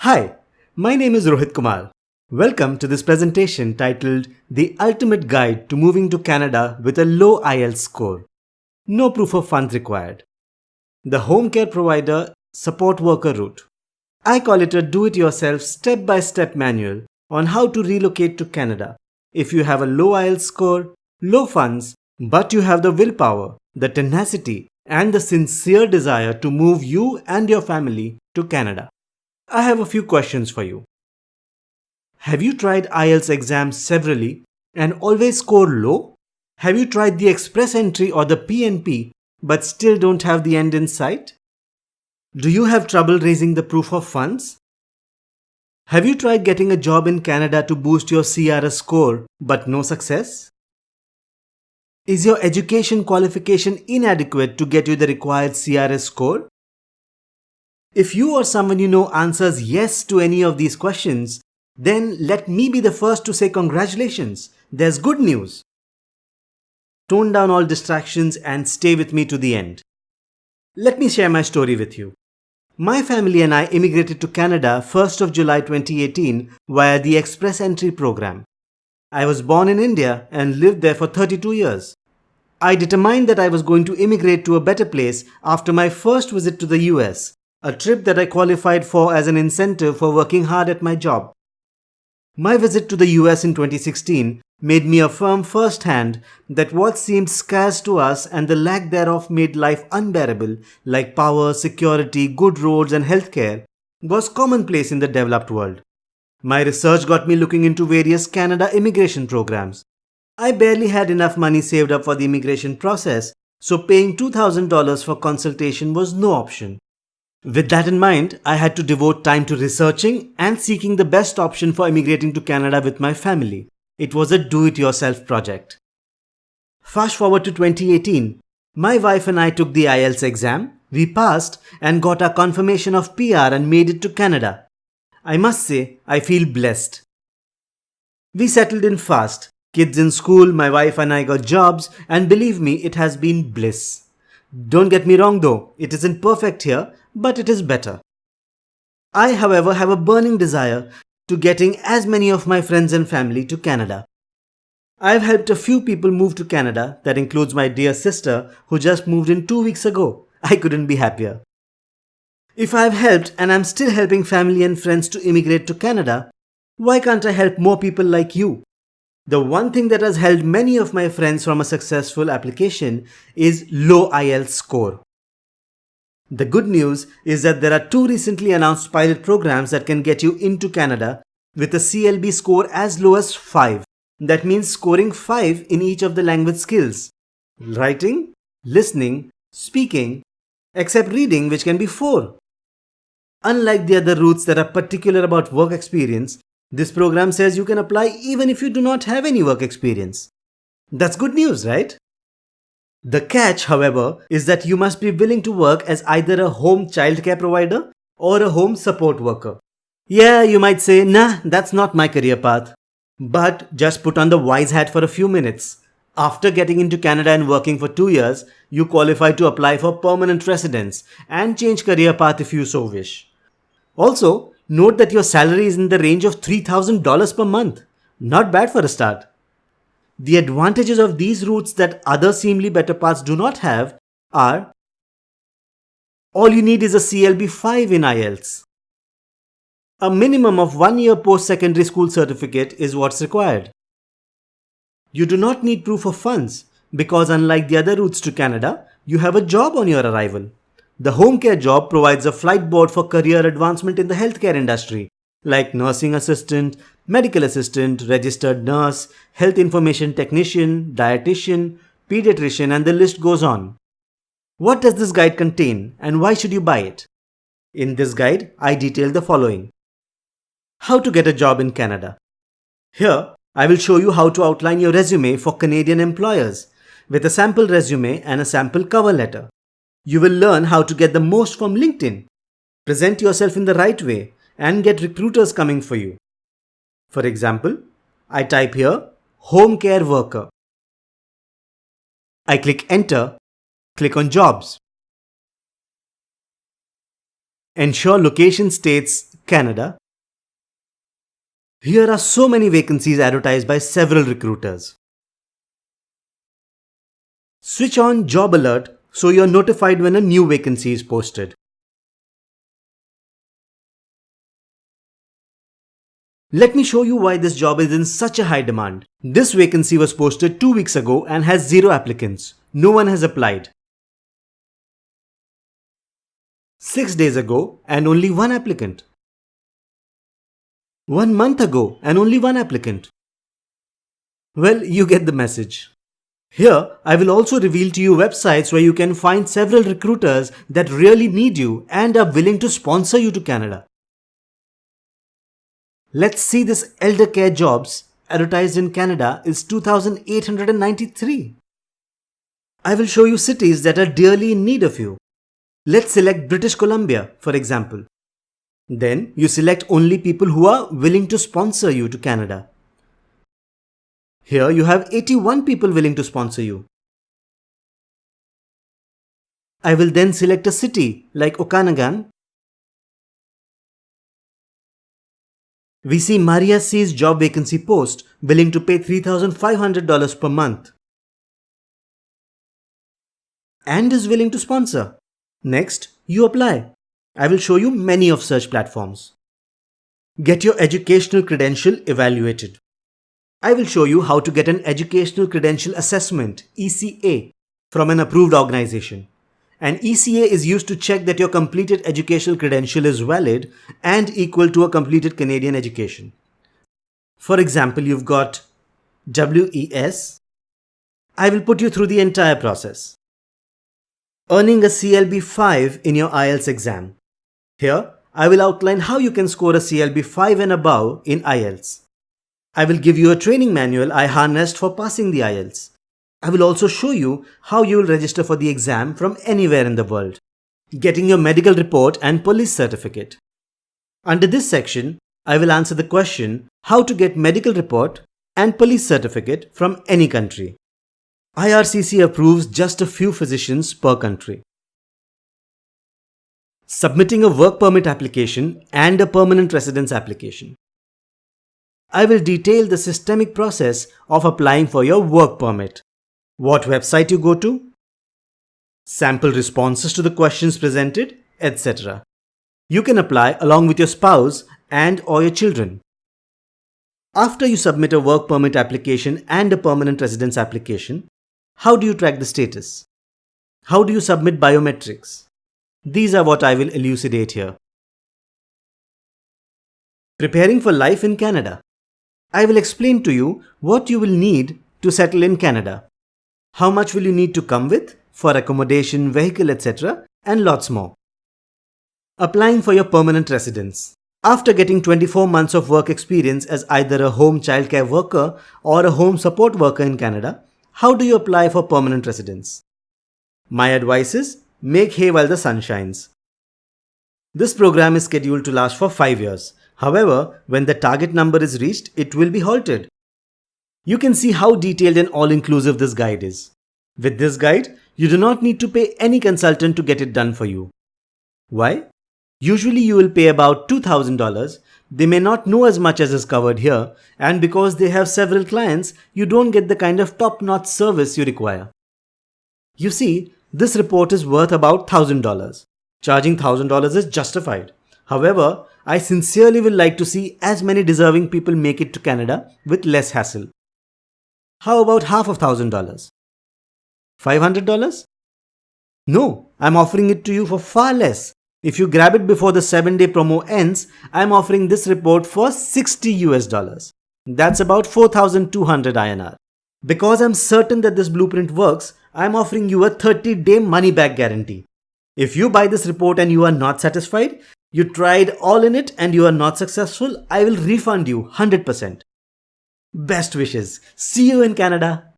Hi, my name is Rohit Kumar. Welcome to this presentation titled The Ultimate Guide to Moving to Canada with a Low IELTS Score. No proof of funds required. The Home Care Provider Support Worker Route. I call it a do-it-yourself step-by-step manual on how to relocate to Canada if you have a low IELTS score, low funds, but you have the willpower, the tenacity, and the sincere desire to move you and your family to Canada. I have a few questions for you. Have you tried IELTS exams severally and always score low? Have you tried the express entry or the PNP but still don't have the end in sight? Do you have trouble raising the proof of funds? Have you tried getting a job in Canada to boost your CRS score but no success? Is your education qualification inadequate to get you the required CRS score? If you or someone you know answers yes to any of these questions, then let me be the first to say congratulations. There's good news. Tone down all distractions and stay with me to the end. Let me share my story with you. My family and I immigrated to Canada 1st of July 2018 via the Express Entry program. I was born in India and lived there for 32 years. I determined that I was going to immigrate to a better place after my first visit to the US, a trip that I qualified for as an incentive for working hard at my job. My visit to the US in 2016 made me affirm firsthand that what seemed scarce to us and the lack thereof made life unbearable, like power, security, good roads and healthcare, was commonplace in the developed world. My research got me looking into various Canada immigration programs. I barely had enough money saved up for the immigration process, so paying $2,000 for consultation was no option. With that in mind, I had to devote time to researching and seeking the best option for immigrating to Canada with my family. It was a do-it-yourself project. Fast forward to 2018, my wife and I took the IELTS exam, we passed and got our confirmation of PR and made it to Canada. I must say, I feel blessed. We settled in fast. Kids in school, my wife and I got jobs, and believe me, it has been bliss. Don't get me wrong though, it isn't perfect here, but it is better. I, however, have a burning desire to getting as many of my friends and family to Canada. I've helped a few people move to Canada, that includes my dear sister who just moved in 2 weeks ago. I couldn't be happier. If I've helped and I'm still helping family and friends to immigrate to Canada, why can't I help more people like you? The one thing that has held many of my friends from a successful application is low IELTS score. The good news is that there are 2 recently announced pilot programs that can get you into Canada with a CLB score as low as 5. That means scoring 5 in each of the language skills: writing, listening, speaking, except reading, which can be 4. Unlike the other routes that are particular about work experience, this program says you can apply even if you do not have any work experience. That's good news, right? The catch, however, is that you must be willing to work as either a home childcare provider or a home support worker. Yeah, you might say, nah, that's not my career path. But just put on the wise hat for a few minutes. After getting into Canada and working for 2 years, you qualify to apply for permanent residence and change career path if you so wish. Also, note that your salary is in the range of $3,000 per month. Not bad for a start. The advantages of these routes that other seemingly better paths do not have are: all you need is a CLB 5 in IELTS. A minimum of 1 year post-secondary school certificate is what's required. You do not need proof of funds because unlike the other routes to Canada, you have a job on your arrival. The home care job provides a flight board for career advancement in the healthcare industry, like nursing assistant, medical assistant, registered nurse, health information technician, dietitian, pediatrician, and the list goes on. What does this guide contain and why should you buy it? In this guide, I detail the following. How to get a job in Canada. Here, I will show you how to outline your resume for Canadian employers with a sample resume and a sample cover letter. You will learn how to get the most from LinkedIn, present yourself in the right way, and get recruiters coming for you. For example, I type here home care worker. I click enter, click on jobs. Ensure location states Canada. Here are so many vacancies advertised by several recruiters. Switch on Job Alert so you're notified when a new vacancy is posted. Let me show you why this job is in such a high demand. This vacancy was posted 2 weeks ago and has 0 applicants. No one has applied. 6 days ago and only 1 applicant. 1 month ago and only 1 applicant. Well, you get the message. Here, I will also reveal to you websites where you can find several recruiters that really need you and are willing to sponsor you to Canada. Let's see this elder care jobs advertised in Canada is 2,893. I will show you cities that are dearly in need of you. Let's select British Columbia, for example. Then you select only people who are willing to sponsor you to Canada. Here you have 81 people willing to sponsor you. I will then select a city like Okanagan. We see Maria C's job vacancy post willing to pay $3,500 per month and is willing to sponsor. Next, you apply. I will show you many of such platforms. Get your Educational Credential Evaluated. I will show you how to get an Educational Credential Assessment (ECA) from an approved organization. An ECA is used to check that your completed educational credential is valid and equal to a completed Canadian education. For example, you've got WES. I will put you through the entire process. Earning a CLB 5 in your IELTS exam. Here, I will outline how you can score a CLB 5 and above in IELTS. I will give you a training manual I harnessed for passing the IELTS. I will also show you how you will register for the exam from anywhere in the world. Getting your medical report and police certificate. Under this section, I will answer the question how to get medical report and police certificate from any country. IRCC approves just a few physicians per country. Submitting a work permit application and a permanent residence application. I will detail the systemic process of applying for your work permit. What website you go to, sample responses to the questions presented, etc. You can apply along with your spouse and or your children. After you submit a work permit application and a permanent residence application, how do you track the status? How do you submit biometrics? These are what I will elucidate here. Preparing for life in Canada. I will explain to you what you will need to settle in Canada. How much will you need to come with for accommodation, vehicle, etc. and lots more. Applying for your permanent residence. After getting 24 months of work experience as either a home childcare worker or a home support worker in Canada, how do you apply for permanent residence? My advice is make hay while the sun shines. This program is scheduled to last for 5 years. However, when the target number is reached, it will be halted. You can see how detailed and all-inclusive this guide is. With this guide, you do not need to pay any consultant to get it done for you. Why? Usually you will pay about $2,000. They may not know as much as is covered here, and because they have several clients, you don't get the kind of top-notch service you require. You see, this report is worth about $1,000. Charging $1,000 is justified. However, I sincerely would like to see as many deserving people make it to Canada with less hassle. How about half of $1,000? $500? No, I'm offering it to you for far less. If you grab it before the 7-day promo ends, I'm offering this report for $60. That's about 4,200 INR. Because I'm certain that this blueprint works, I'm offering you a 30-day money-back guarantee. If you buy this report and you are not satisfied, you tried all in it and you are not successful, I will refund you 100%. Best wishes. See you in Canada.